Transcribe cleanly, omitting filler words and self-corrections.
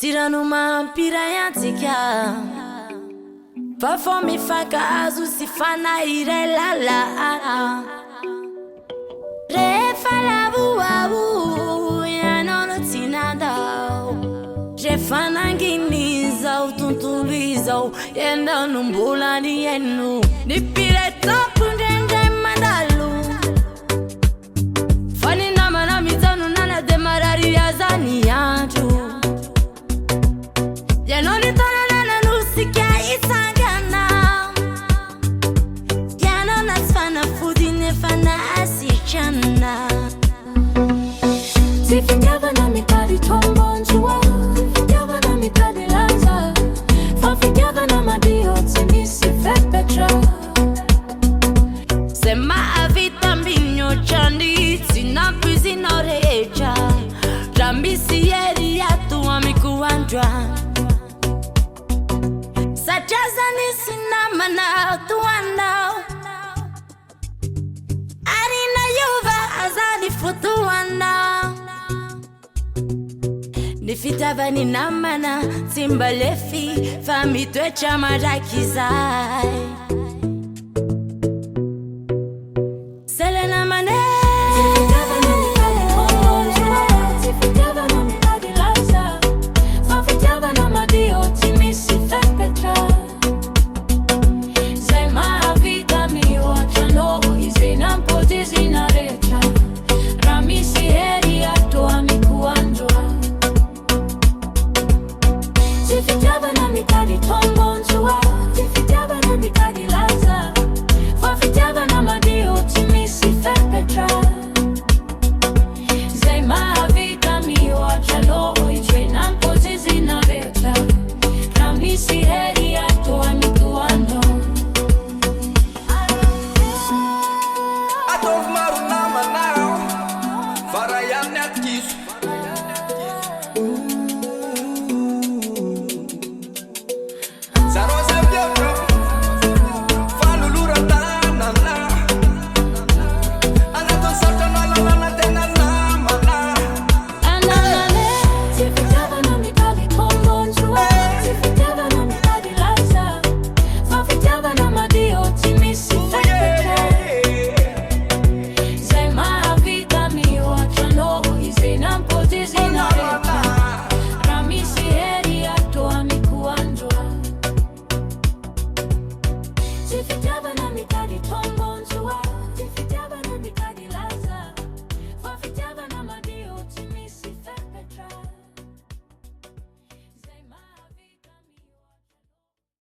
tirano mampirayantsika fa fô mifakahazo sy fanahire lalana rehefa lavoavo ianao no tsy nadao rehefa nanginy zao tontolo izao ianao no mbola ny haino ny piretoko ndrendray mandalo fa ny namana mijanonana de marary azany andro ianao ny tananana no sika isangana ianao na tsy fanafody nefa nasitrana tsy fitiavana mitady tombonjoa fitiavana mitady laza fa fitiavana madio tsy misy fepetra se mahavita mbinyotrany tsy nampizinao rehetra raha misy hery ato amiko androany satria zany sy namana toanao ary naiova azany fotoanao ny fitiavany namana tsy mba lefy fa mitoetra mandraiky izay sele namane Mitadi